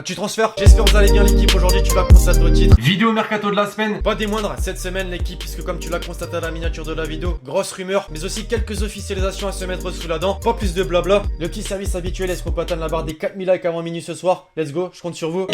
Tu transfères. J'espère que vous allez bien l'équipe. Aujourd'hui tu l'as constaté au titre. Vidéo mercato de la semaine. Pas des moindres cette semaine l'équipe, puisque comme tu l'as constaté à la miniature de la vidéo, grosse rumeur, mais aussi quelques officialisations à se mettre sous la dent. Pas plus de blabla. Le petit service habituel, est-ce qu'on peut atteindre la barre des 4000 likes avant minuit ce soir? Let's go, je compte sur vous.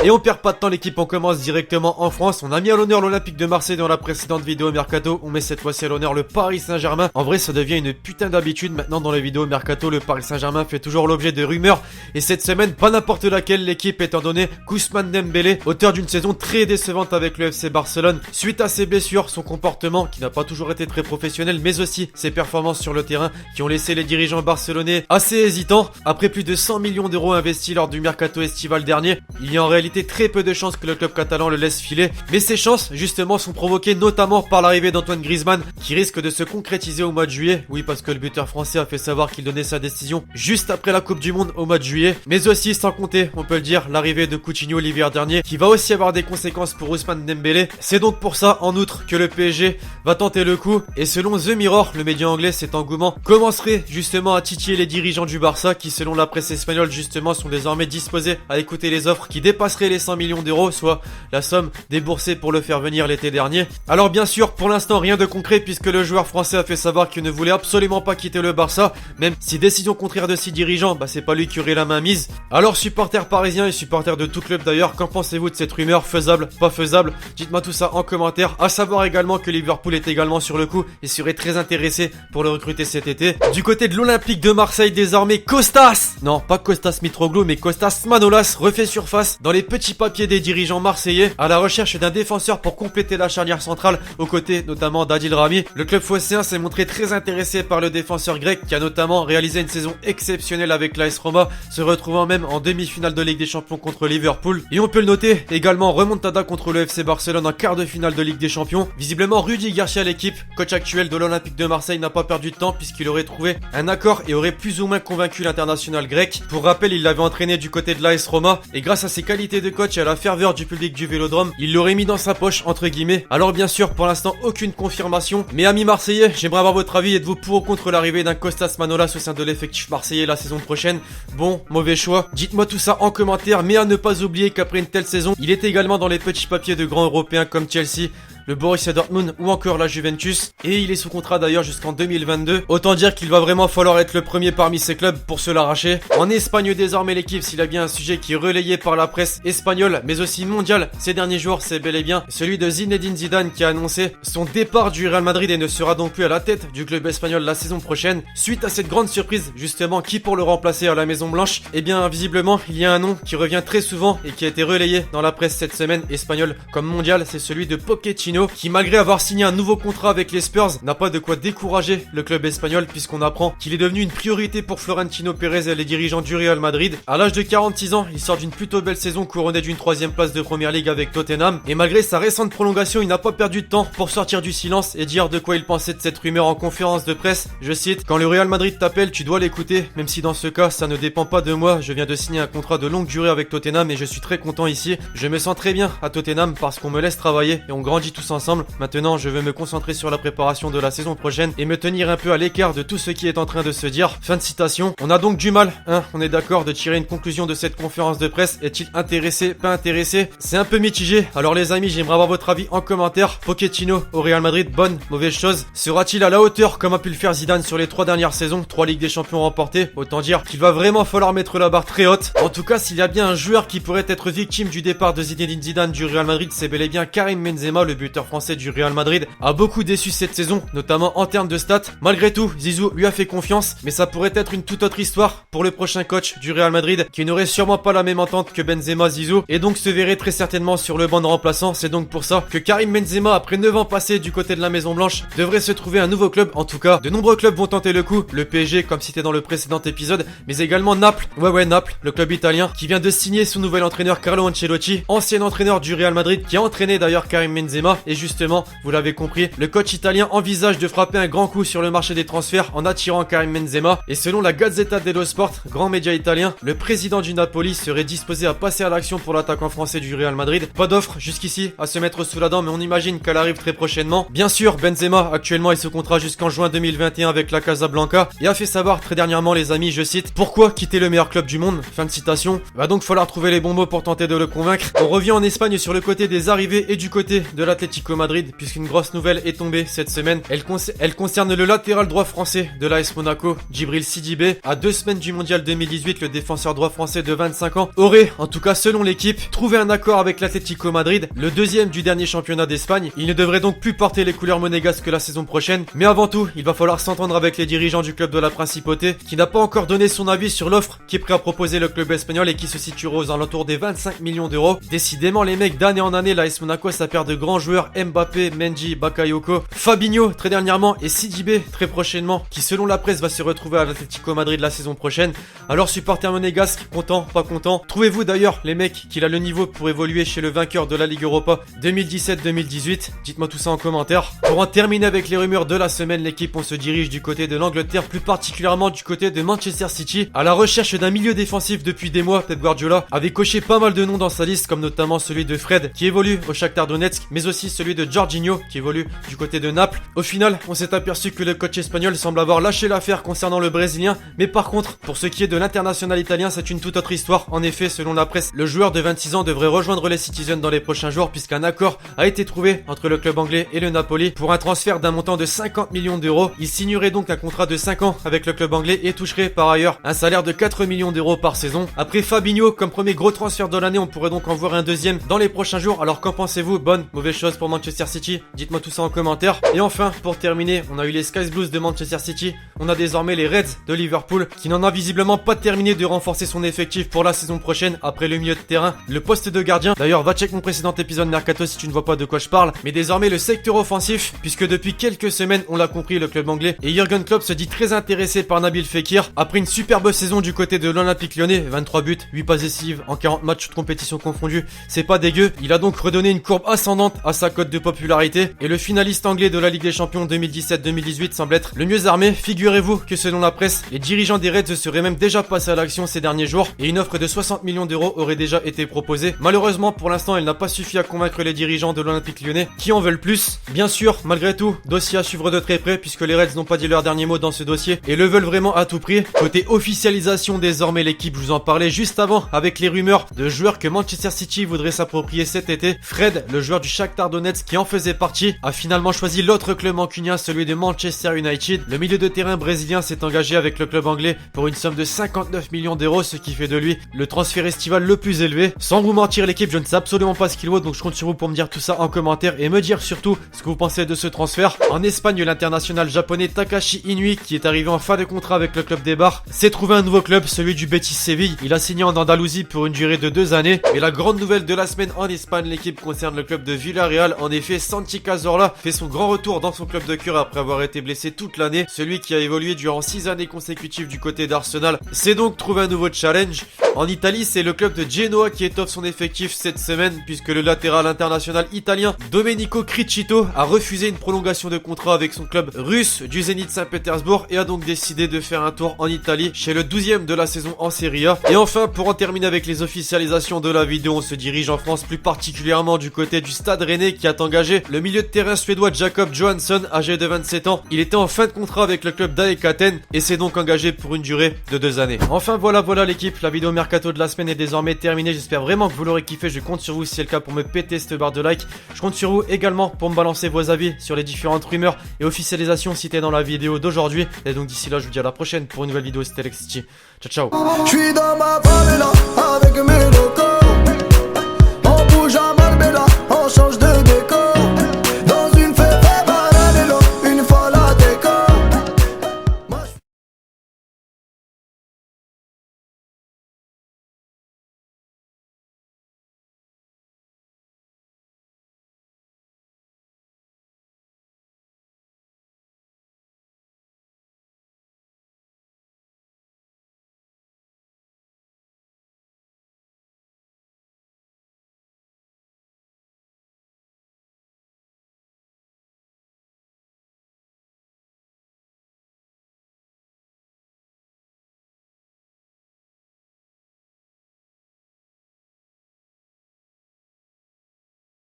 Et on perd pas de temps l'équipe, on commence directement en France. On a mis à l'honneur l'Olympique de Marseille dans la précédente vidéo mercato. On met cette fois-ci à l'honneur le Paris Saint-Germain. En vrai ça devient une putain d'habitude maintenant dans les vidéos mercato. Le Paris Saint-Germain fait toujours l'objet de rumeurs. Et cette semaine, pas n'importe laquelle l'équipe, étant donné qu'Ousmane Dembélé, auteur d'une saison très décevante avec le FC Barcelone, suite à ses blessures, son comportement qui n'a pas toujours été très professionnel, mais aussi ses performances sur le terrain qui ont laissé les dirigeants barcelonais assez hésitants. Après plus de 100 millions d'euros investis lors du mercato estival dernier, il y a en réalité très peu de chances que le club catalan le laisse filer. Mais ces chances, justement, sont provoquées notamment par l'arrivée d'Antoine Griezmann, qui risque de se concrétiser au mois de juillet. Oui, parce que le buteur français a fait savoir qu'il donnait sa décision juste après la Coupe du Monde au mois de juillet. Mais aussi, sans compter, on peut le dire, l'arrivée de Coutinho l'hiver dernier, qui va aussi avoir des conséquences pour Ousmane Dembélé. C'est donc pour ça, en outre, que le PSG va tenter le coup. Et selon The Mirror, le média anglais, cet engouement commencerait justement à titiller les dirigeants du Barça, qui selon la presse espagnole, justement, sont désormais disposés à écouter les offres qui dépasseraient les 100 millions d'euros, soit la somme déboursée pour le faire venir l'été dernier. Alors bien sûr, pour l'instant, rien de concret, puisque le joueur français a fait savoir qu'il ne voulait absolument pas quitter le Barça, même si décision contraire de ses dirigeants, c'est pas lui qui aurait la main mise. Alors supporters parisiens et supporters de tout club d'ailleurs, qu'en pensez-vous de cette rumeur? Faisable, pas faisable? Dites-moi tout ça en commentaire. À savoir également que Liverpool est également sur le coup et serait très intéressé pour le recruter cet été. Du côté de l'Olympique de Marseille, désormais Costas, non pas Costas Mitroglou, mais Costas Manolas refait surface dans les petits papiers des dirigeants marseillais à la recherche d'un défenseur pour compléter la charnière centrale, aux côtés notamment d'Adil Rami. Le club phocéen s'est montré très intéressé par le défenseur grec qui a notamment réalisé une saison exceptionnelle avec l'AS Roma, se retrouvant même en demi-finale de Ligue des Champions contre Liverpool. Et on peut le noter également, remontada contre le FC Barcelone en quart de finale de Ligue des Champions. Visiblement Rudy Garcia, l'équipe, coach actuel de l'Olympique de Marseille, n'a pas perdu de temps puisqu'il aurait trouvé un accord et aurait plus ou moins convaincu l'international grec. Pour rappel, il l'avait entraîné du côté de l'AS Roma et grâce à ses qualités de coach et à la ferveur du public du Vélodrome, il l'aurait mis dans sa poche entre guillemets. Alors bien sûr, pour l'instant aucune confirmation, mais amis marseillais, j'aimerais avoir votre avis. Êtes-vous pour ou contre l'arrivée d'un Costas Manolas au sein de l'effectif marseillais la saison prochaine? Bon, mauvais choix? Dites-moi tout ça en commentaire, mais à ne pas oublier qu'après une telle saison, il est également dans les petits papiers de grands européens comme Chelsea, le Borussia Dortmund ou encore la Juventus, et il est sous contrat d'ailleurs jusqu'en 2022. Autant dire qu'il va vraiment falloir être le premier parmi ces clubs pour se l'arracher. En Espagne désormais l'équipe, s'il a bien un sujet qui est relayé par la presse espagnole mais aussi mondiale ces derniers jours, c'est bel et bien celui de Zinedine Zidane qui a annoncé son départ du Real Madrid et ne sera donc plus à la tête du club espagnol la saison prochaine. Suite à cette grande surprise, justement, qui pour le remplacer à la Maison Blanche? Eh bien visiblement il y a un nom qui revient très souvent et qui a été relayé dans la presse cette semaine, espagnole comme mondiale, c'est celui de Pochettino, qui malgré avoir signé un nouveau contrat avec les Spurs n'a pas de quoi décourager le club espagnol, puisqu'on apprend qu'il est devenu une priorité pour Florentino Pérez et les dirigeants du Real Madrid. À l'âge de 46 ans, il sort d'une plutôt belle saison couronnée d'une 3e place de Première Ligue avec Tottenham, et malgré sa récente prolongation, il n'a pas perdu de temps pour sortir du silence et dire de quoi il pensait de cette rumeur en conférence de presse. Je cite: quand le Real Madrid t'appelle, tu dois l'écouter, même si dans ce cas ça ne dépend pas de moi. Je viens de signer un contrat de longue durée avec Tottenham et je suis très content ici. Je me sens très bien à Tottenham parce qu'on me laisse travailler et on grandit tous ensemble. Maintenant, je veux me concentrer sur la préparation de la saison prochaine et me tenir un peu à l'écart de tout ce qui est en train de se dire. Fin de citation. On a donc du mal, on est d'accord, de tirer une conclusion de cette conférence de presse. Est-il intéressé, pas intéressé? C'est un peu mitigé. Alors les amis, j'aimerais avoir votre avis en commentaire. Pochettino au Real Madrid, bonne, mauvaise chose? Sera-t-il à la hauteur comme a pu le faire Zidane sur les 3 dernières saisons, 3 Ligues des Champions remportées? Autant dire qu'il va vraiment falloir mettre la barre très haute. En tout cas, s'il y a bien un joueur qui pourrait être victime du départ de Zinedine Zidane du Real Madrid, c'est bel et bien Karim Benzema, le buteur français du Real Madrid, a beaucoup déçu cette saison, notamment en termes de stats. Malgré tout, Zizou lui a fait confiance, mais ça pourrait être une toute autre histoire pour le prochain coach du Real Madrid, qui n'aurait sûrement pas la même entente que Benzema Zizou, et donc se verrait très certainement sur le banc de remplaçants. C'est donc pour ça que Karim Benzema, après 9 ans passés du côté de la Maison Blanche, devrait se trouver un nouveau club. En tout cas, de nombreux clubs vont tenter le coup, le PSG comme cité dans le précédent épisode, mais également Naples, Naples, le club italien, qui vient de signer son nouvel entraîneur Carlo Ancelotti, ancien entraîneur du Real Madrid, qui a entraîné d'ailleurs Karim Benzema. et justement, vous l'avez compris, le coach italien envisage de frapper un grand coup sur le marché des transferts en attirant Karim Benzema. Et selon la Gazzetta dello Sport, grand média italien, le président du Napoli serait disposé à passer à l'action pour l'attaquant français du Real Madrid. Pas d'offre jusqu'ici à se mettre sous la dent, mais on imagine qu'elle arrive très prochainement. Bien sûr, Benzema actuellement est sous contrat jusqu'en juin 2021 avec la Casablanca et a fait savoir très dernièrement, les amis, je cite: pourquoi quitter le meilleur club du monde? Fin de citation. Va donc falloir trouver les bons mots pour tenter de le convaincre. On revient en Espagne sur le côté des arrivées et du côté de l'Atlético Madrid, puisqu'une grosse nouvelle est tombée cette semaine. Elle concerne le latéral droit français de l'AS Monaco, Djibril Sidibé. À 2 semaines du mondial 2018, le défenseur droit français de 25 ans aurait, en tout cas selon l'équipe, trouvé un accord avec l'Atlético Madrid, le deuxième du dernier championnat d'Espagne. Il ne devrait donc plus porter les couleurs monégasques la saison prochaine, mais avant tout, il va falloir s'entendre avec les dirigeants du club de la Principauté, qui n'a pas encore donné son avis sur l'offre qui est prêt à proposer le club espagnol et qui se situera aux alentours des 25 millions d'euros. Décidément, les mecs, d'année en année, l'AS Monaco, ça perd de grands joueurs: Mbappé, Mendy, Bakayoko, Fabinho très dernièrement et Sidibé très prochainement, qui selon la presse va se retrouver à l'Atlético Madrid la saison prochaine. Alors supporters monégasques, content, pas content? Trouvez-vous d'ailleurs, les mecs, qu'il a le niveau pour évoluer chez le vainqueur de la Ligue Europa 2017-2018? Dites-moi tout ça en commentaire. Pour en terminer avec les rumeurs de la semaine, l'équipe, on se dirige du côté de l'Angleterre, plus particulièrement du côté de Manchester City, à la recherche d'un milieu défensif depuis des mois. Pep Guardiola avait coché pas mal de noms dans sa liste, comme notamment celui de Fred qui évolue au Shakhtar Donetsk, mais aussi celui de Jorginho qui évolue du côté de Naples. Au final, on s'est aperçu que le coach espagnol semble avoir lâché l'affaire concernant le Brésilien, mais par contre, pour ce qui est de l'international italien, c'est une toute autre histoire. En effet, selon la presse, le joueur de 26 ans devrait rejoindre les Citizens dans les prochains jours, puisqu'un accord a été trouvé entre le club anglais et le Napoli pour un transfert d'un montant de 50 millions d'euros. Il signerait donc un contrat de 5 ans avec le club anglais et toucherait par ailleurs un salaire de 4 millions d'euros par saison. Après Fabinho comme premier gros transfert de l'année, on pourrait donc en voir un deuxième dans les prochains jours. Alors qu'en pensez-vous? Bonne, mauvaise chose pour Manchester City? Dites-moi tout ça en commentaire. Et enfin, pour terminer, on a eu les Sky Blues de Manchester City, on a désormais les Reds de Liverpool, qui n'en a visiblement pas terminé de renforcer son effectif pour la saison prochaine après le milieu de terrain, le poste de gardien. D'ailleurs, va check mon précédent épisode Mercato si tu ne vois pas de quoi je parle. Mais désormais le secteur offensif, puisque depuis quelques semaines, on l'a compris, le club anglais et Jürgen Klopp se dit très intéressé par Nabil Fekir. Après une superbe saison du côté de l'Olympique Lyonnais, 23 buts, 8 passes décisives en 40 matchs de compétition confondus, c'est pas dégueu. Il a donc redonné une courbe ascendante à sa cote de popularité et le finaliste anglais de la Ligue des Champions 2017-2018 semble être le mieux armé. Figurez-vous que selon la presse, les dirigeants des Reds seraient même déjà passés à l'action ces derniers jours et une offre de 60 millions d'euros aurait déjà été proposée. Malheureusement, pour l'instant, elle n'a pas suffi à convaincre les dirigeants de l'Olympique Lyonnais qui en veulent plus. Bien sûr, malgré tout, dossier à suivre de très près puisque les Reds n'ont pas dit leur dernier mot dans ce dossier et le veulent vraiment à tout prix. Côté officialisation, désormais l'équipe, je vous en parlais juste avant avec les rumeurs de joueurs que Manchester City voudrait s'approprier cet été. Fred, le joueur du Shakhtar Donetsk qui en faisait partie, a finalement choisi l'autre club mancunien, celui de Manchester United. Le milieu de terrain brésilien s'est engagé avec le club anglais pour une somme de 59 millions d'euros, ce qui fait de lui le transfert estival le plus élevé. Sans vous mentir l'équipe, je ne sais absolument pas ce qu'il vaut, donc je compte sur vous pour me dire tout ça en commentaire et me dire surtout ce que vous pensez de ce transfert. En Espagne, l'international japonais Takashi Inui, qui est arrivé en fin de contrat avec le club des Bars, s'est trouvé un nouveau club, celui du Betis Séville. Il a signé en Andalousie pour une durée de 2 années. Et la grande nouvelle de la semaine en Espagne, l'équipe concerne le club de Villarreal. En effet, Santi Cazorla fait son grand retour dans son club de cœur après avoir été blessé toute l'année. Celui qui a évolué durant 6 années consécutives du côté d'Arsenal s'est donc trouvé un nouveau challenge. En Italie, c'est le club de Genoa qui étoffe son effectif cette semaine puisque le latéral international italien Domenico Cricito a refusé une prolongation de contrat avec son club russe du Zénith Saint-Pétersbourg et a donc décidé de faire un tour en Italie chez le 12e de la saison en Serie A. Et enfin, pour en terminer avec les officialisations de la vidéo, on se dirige en France, plus particulièrement du côté du Stade Rennais qui a engagé le milieu de terrain suédois Jacob Johansson, âgé de 27 ans. Il était en fin de contrat avec le club d'AEK Athènes et s'est donc engagé pour une durée de 2 années. Enfin voilà l'équipe, la vidéo mercato de la semaine est désormais terminée. J'espère vraiment que vous l'aurez kiffé. Je compte sur vous si c'est le cas pour me péter cette barre de like. Je compte sur vous également pour me balancer vos avis sur les différentes rumeurs et officialisations citées dans la vidéo d'aujourd'hui. Et donc d'ici là, je vous dis à la prochaine pour une nouvelle vidéo. C'était Alexis. Ciao ciao.